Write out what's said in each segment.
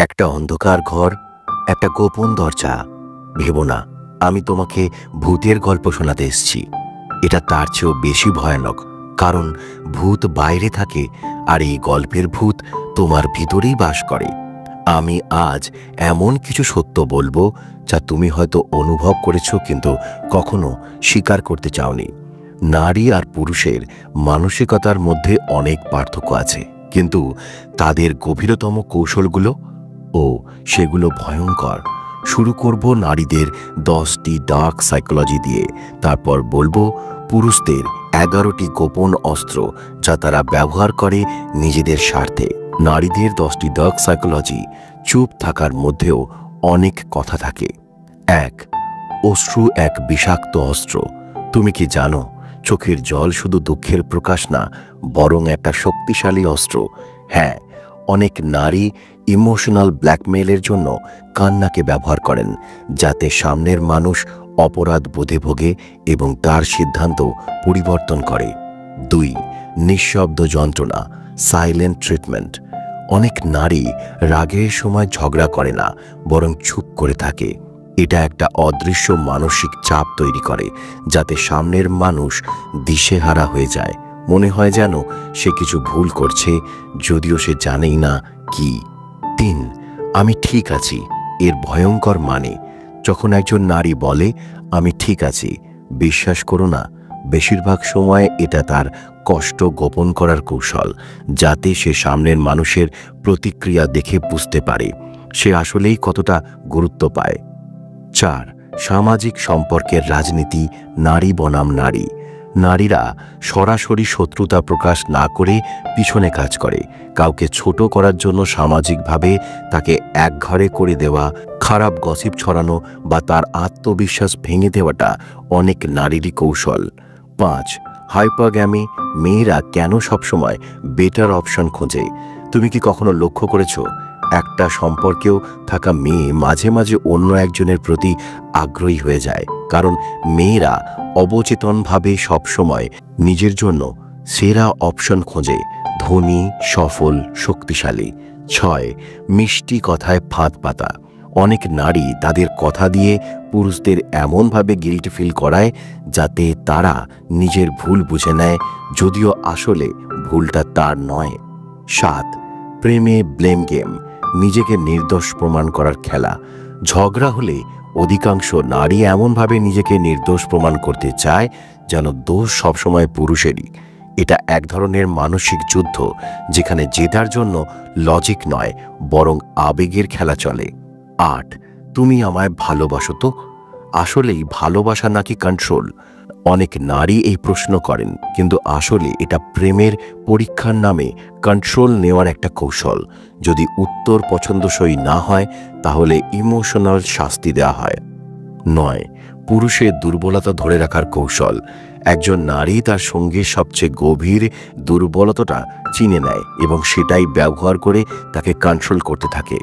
একটা অন্ধকার ঘর, একটা গোপন দরজা। ভেবো না আমি তোমাকে ভূতের গল্প শোনাতে এসেছি। এটা তার চেয়েও বেশি ভয়ানক, কারণ ভূত বাইরে থাকে আর এই গল্পের ভূত তোমার ভিতরেই বাস করে। আমি আজ এমন কিছু সত্য বলবো যা তুমি হয়তো অনুভব করেছো কিন্তু কখনো স্বীকার করতে চাওনি। নারী আর পুরুষের মানসিকতার মধ্যে অনেক পার্থক্য আছে, কিন্তু তাদের গভীরতম কৌশলগুলো সেগুলো ভয়ঙ্কর। শুরু করব নারীদের 10টি ডার্ক সাইকোলজি দিয়ে, তারপর বলবো পুরুষদের 11টি গোপন অস্ত্র যা তারা ব্যবহার করে নিজেদের স্বার্থে। নারীদের 10টি ডার্ক সাইকোলজি। চুপ থাকার মধ্যেও অনেক কথা থাকে। 1. অশ্রু এক বিষাক্ত অস্ত্র। তুমি কি জানো চোখের জল শুধু দুঃখের প্রকাশ না, বরং একটা শক্তিশালী অস্ত্র। হ্যাঁ, অনেক নারী ইমোশনাল ব্ল্যাকমেইলের জন্য কান্নাকে ব্যবহার করেন, যাতে সামনের মানুষ অপরাধ বোধে ভোগে এবং তার সিদ্ধান্ত পরিবর্তন করে। 2. নিঃশব্দ যন্ত্রণা, সাইলেন্ট ট্রিটমেন্ট। অনেক নারী রাগের সময় ঝগড়া করে না, বরং চুপ করে থাকে। এটা একটা অদৃশ্য মানসিক চাপ তৈরি করে, যাতে সামনের মানুষ দিশেহারা হয়ে যায়। মনে হয় যেন সে কিছু ভুল করছে, যদিও সে জানেই না কি। 3. আমি ঠিক আছি। এর ভয়ঙ্কর মানে, যখন একজন নারী বলে আমি ঠিক আছি, বিশ্বাস করো না, বেশিরভাগ সময় এটা তার কষ্ট গোপন করার কৌশল, যাতে সে সামনের মানুষের প্রতিক্রিয়া দেখে বুঝতে পারে সে আসলেই কতটা গুরুত্ব পায়। 4. সামাজিক সম্পর্কের রাজনীতি, নারী বনাম নারী। নারীরা সরাসরি শত্রুতা প্রকাশ না করে পিছনে কাজ করে। কাউকে ছোট করার জন্য সামাজিকভাবে তাকে একঘরে করে দেওয়া, খারাপ গসিপ ছড়ানো বা তার আত্মবিশ্বাস ভেঙে দেওয়াটা অনেক নারীরই কৌশল। 5. হাইপারগ্যামি। মেয়েরা কেন সবসময় বেটার অপশন খোঁজে? তুমি কি কখনো লক্ষ্য করেছো একটা সম্পর্কেও থাকা মেয়ে মাঝে মাঝে অন্য একজনের প্রতি আগ্রহী হয়ে যায়? কারণ মেয়েরা অবচেতনভাবে সবসময় নিজের জন্য সেরা অপশন খোঁজে, ধনী, সফল, শক্তিশালী। 6. মিষ্টি কথায় ফাঁদ পাতা। অনেক নারী তাদের কথা দিয়ে পুরুষদের এমনভাবে গিল্ট ফিল করায় যাতে তারা নিজের ভুল বুঝে নেয়, যদিও আসলে ভুলটা তার নয়। 7. প্রেমে ব্লেম গেম, নিজেকে নির্দোষ প্রমাণ করার খেলা। ঝগড়া হলে অধিকাংশ নারী এমনভাবে নিজেকে নির্দোষ প্রমাণ করতে চায় যেন দোষ সবসময় পুরুষেরই। এটা এক ধরনের মানসিক যুদ্ধ, যেখানে জেতার জন্য লজিক নয়, বরং আবেগের খেলা চলে। 8. তুমি আমায় ভালোবাসো তো? আসলেই ভালোবাসা নাকি কন্ট্রোল? অনেক নারী এই প্রশ্ন করেন, কিন্তু আসলে এটা প্রেমের পরীক্ষার নামে কন্ট্রোল নেওয়ার একটা কৌশল। যদি উত্তর পছন্দসই না হয়, তাহলে ইমোশনাল শাস্তি দেওয়া হয়। 9. পুরুষের দুর্বলতা ধরে রাখার কৌশল। একজন নারী তার সঙ্গীর সবচেয়ে গভীর দুর্বলতাটা চিনে নেয় এবং সেটাই ব্যবহার করে তাকে কন্ট্রোল করতে থাকে।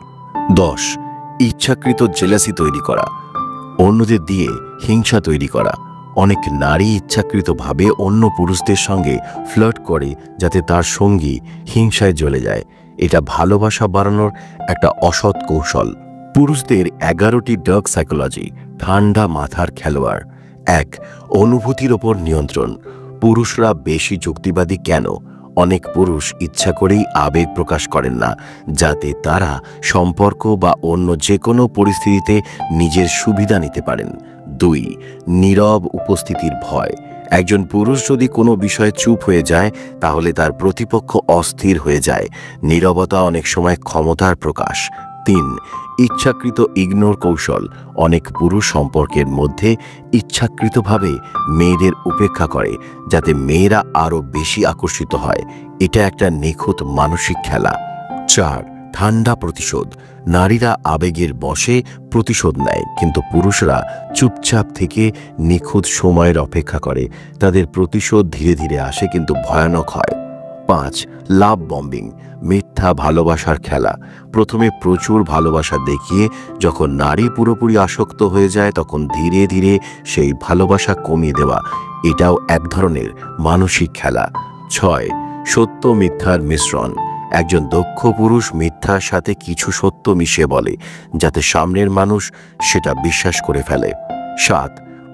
10. ইচ্ছাকৃত জেলাসি তৈরি করা, অন্যদের দিয়ে হিংসা তৈরি করা। অনেক নারী ইচ্ছাকৃতভাবে অন্য পুরুষদের সঙ্গে ফ্লার্ট করে যাতে তার সঙ্গী হিংসায় জ্বলে যায়। এটা ভালোবাসা বাড়ানোর একটা অসৎ কৌশল। পুরুষদের 11টি ডার্ক সাইকোলজি। ঠান্ডা মাথার খেলোয়াড়। 1. অনুভূতির ওপর নিয়ন্ত্রণ। পুরুষরা বেশি যুক্তিবাদী কেন? অনেক পুরুষ ইচ্ছা করেই আবেগ প্রকাশ করেন না, যাতে তারা সম্পর্ক বা অন্য যে কোনো পরিস্থিতিতে নিজের সুবিধা নিতে পারেন। 2. নীরব উপস্থিতির ভয়। একজন পুরুষ যদি কোনো বিষয়ে চুপ হয়ে যায়, তাহলে তার প্রতিপক্ষ অস্থির হয়ে যায়। নীরবতা অনেক সময় ক্ষমতার প্রকাশ। 3. ইচ্ছাকৃত ইগনোর কৌশল। অনেক পুরুষ সম্পর্কের মধ্যে ইচ্ছাকৃতভাবে মেয়েদের উপেক্ষা করে, যাতে মেয়েরা আরও বেশি আকর্ষিত হয়। এটা একটা নিখুঁত মানসিক খেলা। 4. ঠান্ডা প্রতিশোধ। নারীরা আবেগের বশে প্রতিশোধ নেয়, কিন্তু পুরুষরা চুপচাপ থেকে নিখুঁত সময়ের অপেক্ষা করে। তাদের প্রতিশোধ ধীরে ধীরে আসে, কিন্তু ভয়ানক হয়। 5. লাভ বম্বিং, মিথ্যা ভালোবাসার খেলা। প্রথমে প্রচুর ভালোবাসা দেখিয়ে যখন নারী পুরোপুরি আসক্ত হয়ে যায়, তখন ধীরে ধীরে সেই ভালোবাসা কমিয়ে দেওয়া। এটাও এক ধরনের মানসিক খেলা। 6. সত্য মিথ্যার মিশ্রণ। একজন দক্ষ পুরুষ মিথ্যার সাথে কিছু সত্য মিশিয়ে বলে, যাতে সামনের মানুষ সেটা বিশ্বাস করে ফেলে। 7,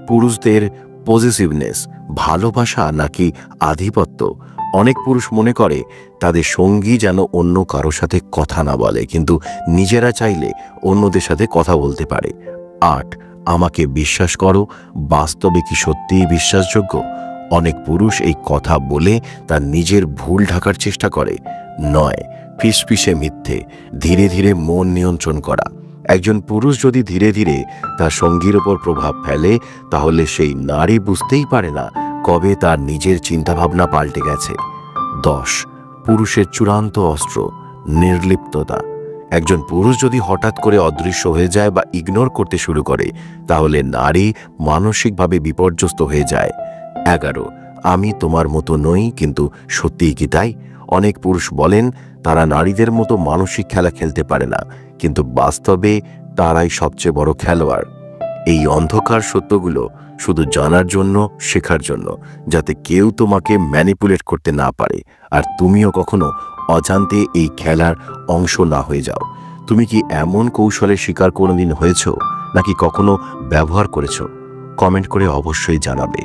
পুরুষদের পজিটিভনেস, ভালোবাসা নাকি আধিপত্য? অনেক পুরুষ মনে করে তাদের সঙ্গী যেন অন্য কারোর সাথে কথা না বলে, কিন্তু নিজেরা চাইলে অন্যদের সাথে কথা বলতে পারে। 8, আমাকে বিশ্বাস করো, বাস্তবে কি সত্যিই বিশ্বাসযোগ্য? অনেক পুরুষ এই কথা বলে তার নিজের ভুল ঢাকার চেষ্টা করে। 9, ফিসফিসে মিথ্যে, ধীরে ধীরে মন নিয়ন্ত্রণ করা। একজন পুরুষ যদি ধীরে ধীরে তার সঙ্গীর ওপর প্রভাব ফেলে, তাহলে সেই নারী বুঝতেই পারে না কবে তার নিজের চিন্তাভাবনা পাল্টে গেছে। 10, পুরুষের চূড়ান্ত অস্ত্র, নির্লিপ্ততা। একজন পুরুষ যদি হঠাৎ করে অদৃশ্য হয়ে যায় বা ইগনোর করতে শুরু করে, তাহলে নারী মানসিকভাবে বিপর্যস্ত হয়ে যায়। 11, আমি তোমার মতো নই, কিন্তু সত্যিই কি তাই? অনেক পুরুষ বলেন তারা নারীদের মতো মানসিক খেলা খেলতে পারে না, কিন্তু বাস্তবে তারাই সবচেয়ে বড় খেলোয়াড়। এই অন্ধকার সত্যগুলো শুধু জানার জন্য, শেখার জন্য, যাতে কেউ তোমাকে ম্যানিপুলেট করতে না পারে, আর তুমিও কখনো অজান্তে এই খেলার অংশ না হয়ে যাও। তুমি কি এমন কৌশলের শিকার কোনোদিন হয়েছো, নাকি কখনো ব্যবহার করেছো? কমেন্ট করে অবশ্যই জানাবে।